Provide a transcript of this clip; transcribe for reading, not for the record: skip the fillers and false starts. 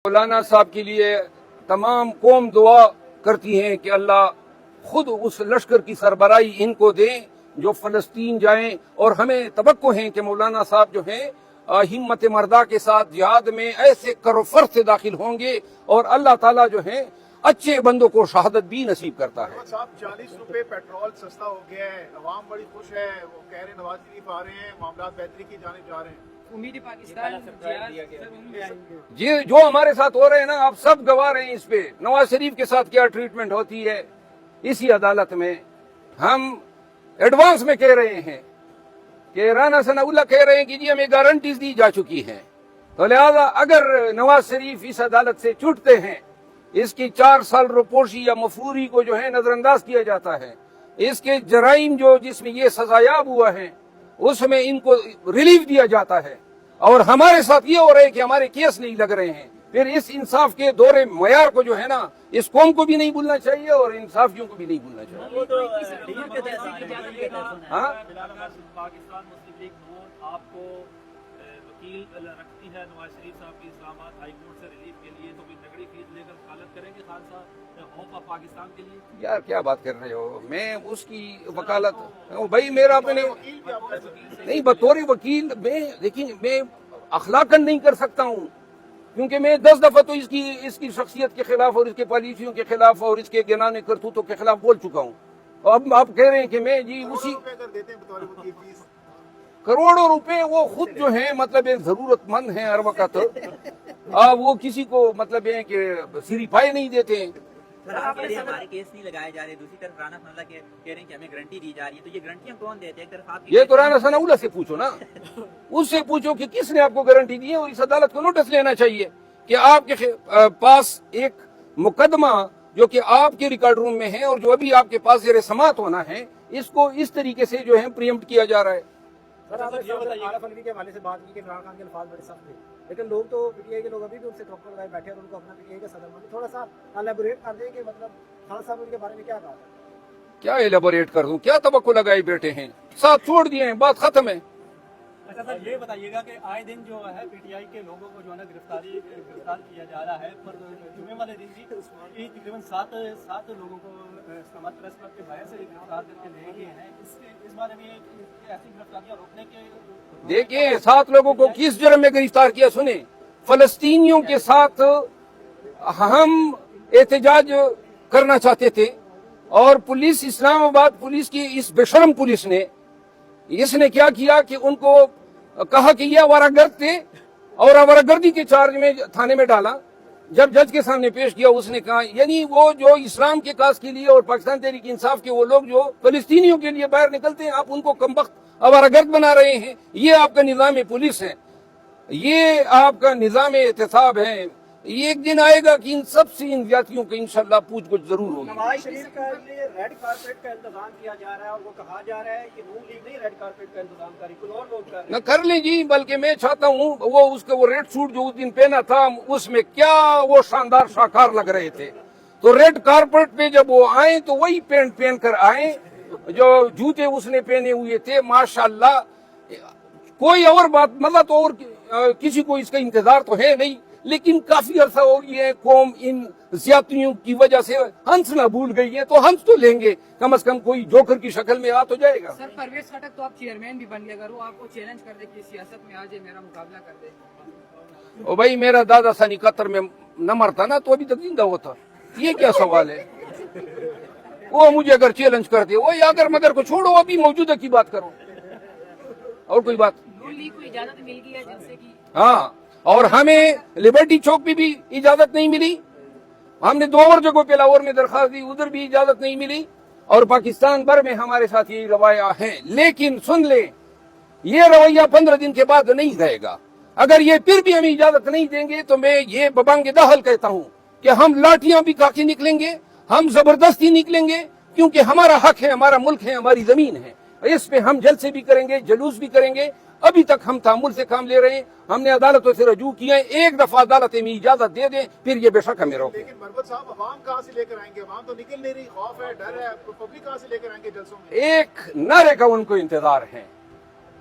مولانا صاحب کے لیے تمام قوم دعا کرتی ہیں کہ اللہ خود اس لشکر کی سربراہی ان کو دیں جو فلسطین جائیں، اور ہمیں توقع ہے کہ مولانا صاحب جو ہیں ہمت مردہ کے ساتھ جہاد میں ایسے کروفر سے داخل ہوں گے، اور اللہ تعالیٰ جو ہیں اچھے بندوں کو شہادت بھی نصیب کرتا ہے۔ صاحب 40 روپے پیٹرول سستا ہو گیا ہے، عوام بڑی خوش ہے، وہ کہہ رہے ہیں نواز شریف آ رہے ہیں، معاملات بہتری کی جانب جا رہے ہیں۔ امید پاکستان جی جو ہمارے ساتھ ہو رہے ہیں نا، آپ سب گواہ رہے ہیں اس پہ۔ نواز شریف کے ساتھ کیا ٹریٹمنٹ ہوتی ہے اسی عدالت میں، ہم ایڈوانس میں کہہ رہے ہیں کہ رانا ثناء اللہ کہہ رہے ہیں کہ جی ہمیں گارنٹیز دی جا چکی ہیں، تو لہذا اگر نواز شریف اس عدالت سے چھوٹتے ہیں، اس کی 4 سال روپوشی یا مفروری کو جو ہے نظر انداز کیا جاتا ہے، اس کے جرائم جو جس میں یہ سزایاب ہوا ہے اس میں ان کو ریلیف دیا جاتا ہے، اور ہمارے ساتھ یہ ہو رہا ہے کہ ہمارے کیس نہیں لگ رہے ہیں، پھر اس انصاف کے دور معیار کو جو ہے نا اس قوم کو بھی نہیں بھولنا چاہیے اور انصافیوں کو بھی نہیں بھولنا چاہیے۔ ہاں پاکستان مسلم لیگ نون آپ کو وکیل رکھتی ہے نواز شریف صاحب کی اسلام آباد ہائی کورٹ سے ریلیف کے لیے، تو کوئی تگڑی فیس لے کر وکالت کریں گے خان صاحب ہوپ آف پاکستان کے لیے؟ یار کیا بات کر رہے ہو، میں اس کی وکالت بھائی میرا اپنے نہیں بطور وکیل میں، دیکھیں میں اخلاقاً نہیں کر سکتا ہوں، کیونکہ میں 10 دفعہ تو اس کی شخصیت کے خلاف اور اس کے پالیسیوں کے خلاف اور اس کے گنانے کرتوتوں کے خلاف بول چکا ہوں، اب آپ کہہ رہے ہیں کہ میں جی اسی کروڑوں روپے وہ خود جو ہیں مطلب ایک ضرورت مند ہیں ہر وقت، وہ کسی کو مطلب ہے کہ سری پائے نہیں دیتے ہیں۔ ہمارے کیس نہیں لگائے جا رہے، دوسری طرف رانا ثناء اللہ کہہ رہے ہیں کہ ہمیں گارنٹی دی جا رہی ہے، تو یہ گارنٹیاں کون دیتے ہیں؟ یہ تو رانا ثناء اللہ سے پوچھو نا، اس سے پوچھو کہ کس نے آپ کو گارنٹی دی ہے، اور اس عدالت کو نوٹس لینا چاہیے کہ آپ کے پاس ایک مقدمہ جو کہ آپ کے ریکارڈ روم میں ہے اور جو ابھی آپ کے پاس زیر سماعت ہونا ہے، اس کو اس طریقے سے جو ہے پریمپٹ کیا جا رہا ہے۔ عارف علوی کے حوالے سے بات کی کہ عمران خان کے الفاظ بڑے سخت تھے، لیکن لوگ تو پی ٹی آئی کے لوگ ابھی بھی ان سے توقع لگائے بیٹھے اور ان کو اپنا پی ٹی آئی کا صدر مانے، تھوڑا سا الیبوریٹ کر دیں کہ مطلب خان صاحب ان کے بارے میں کیا کہا؟ کیا ایلیبوریٹ کر دوں، کیا توقع لگائے بیٹھے ہیں، ساتھ چھوڑ دیے ہیں، بات ختم ہے۔ اچھا سر یہ بتائیے گا کہ آئے دن جو ہے پی ٹی آئی کے لوگوں کو جو ہے نا گرفتار کیا جا رہا ہے، پر جمعے والے دن بھی تقریباً 7 لوگوں کو اسلام آباد پریس کلب کے باہر سے گرفتار کر کے لے گئے ہیں، اس بارے میں ایسی گرفتاریاں روکنے کے دیکھیں 7 لوگوں کو کس جرم میں گرفتار کیا، سنیں، فلسطینیوں کے ساتھ ہم احتجاج کرنا چاہتے تھے، اور پولیس اسلام آباد پولیس کی اس بے-شرم پولیس نے اس نے کیا کیا کہ ان کو کہا کہ یہ آوارہ گرد تھے اور آوارہ گردی کے چارج میں تھانے میں ڈالا۔ جب جج کے سامنے پیش کیا اس نے کہا یعنی وہ جو اسلام کے کاز کے لیے اور پاکستان تحریک انصاف کے وہ لوگ جو فلسطینیوں کے لیے باہر نکلتے ہیں، آپ ان کو کمبخت آوارہ گرد بنا رہے ہیں، یہ آپ کا نظام پولیس ہے، یہ آپ کا نظام احتساب ہے۔ یہ ایک دن آئے گا کہ ان سب سے ان زیادتیوں کا انشاءاللہ پوچھ گچھ ضرور ہوگی۔ نواز شریف کا لیے ریڈ کارپیٹ کا انتظام کیا جا رہا ہے، اور وہ کہا جا رہا ہے کہ نون لیگ نہیں ریڈ کارپیٹ کا انتظام کری، کوئی اور لوگ کر رہے ہیں۔ نہ کر لیں جی، بلکہ میں چاہتا ہوں وہ اس کا وہ ریڈ سوٹ جو اس دن پہنا تھا اس میں کیا وہ شاندار شاہکار لگ رہے تھے، تو ریڈ کارپیٹ پہ جب وہ آئیں تو وہی پینٹ پہن کر آئیں جو جوتے اس نے پہنے ہوئے تھے۔ ماشاءاللہ کوئی اور بات مطلب تو اور کسی کو اس کا انتظار تو ہے نہیں، لیکن کافی عرصہ ہو گیا ہے قوم ان زیادتیوں کی وجہ سے ہنسنا بھول گئی ہے، تو ہنس تو لیں گے، کم از کم کوئی جوکر کی شکل میں آ تو جائے گا۔ سر پرویز خٹک تو آپ چیئرمین بھی بن گئے، اگر وہ آپ کو چیلنج کر دے کہ سیاست میں آ جائے میرا مقابلہ کر دے؟ او بھائی میرا دادا سن 71 میں نہ مرتا نا تو ابھی تک زندہ ہوتا، یہ کیا سوال ہے؟ وہ مجھے اگر چیلنج کرتے وہی اگر مگر کو چھوڑو، ابھی موجودہ کی بات کرو، اور کوئی بات۔ نون لیگ کو اجازت مل گئی ہے جن سے کہ ہاں، اور ہمیں لبرٹی چوک پہ بھی اجازت نہیں ملی، ہم نے 2 اور جگہوں پہ لاہور میں درخواست دی، ادھر بھی اجازت نہیں ملی، اور پاکستان بھر میں ہمارے ساتھ یہ روایہ ہیں۔ لیکن سن لیں، یہ رویہ 15 دن کے بعد نہیں رہے گا، اگر یہ پھر بھی ہمیں اجازت نہیں دیں گے تو میں یہ ببانگ دہل کہتا ہوں کہ ہم لاٹیاں بھی کھا کے نکلیں گے، ہم زبردستی نکلیں گے، کیونکہ ہمارا حق ہے، ہمارا ملک ہے، ہماری زمین ہے، اس پہ ہم جلسے بھی کریں گے، جلوس بھی کریں گے۔ ابھی تک ہم تعامل سے کام لے رہے ہیں، ہم نے عدالتوں سے رجوع کیا ہے، ایک دفعہ عدالت میں اجازت دے دیں پھر یہ بے شک ہمیں روکے۔ لیکن مربت صاحب عوام کہاں سے لے کر آئیں گے؟ عوام تو نکل نہیں رہی، خوف ہے، ڈر ہے، پبلک کہاں سے لے کر آئیں گے جلسوں میں؟ ایک نعرے کا ان کو انتظار ہے،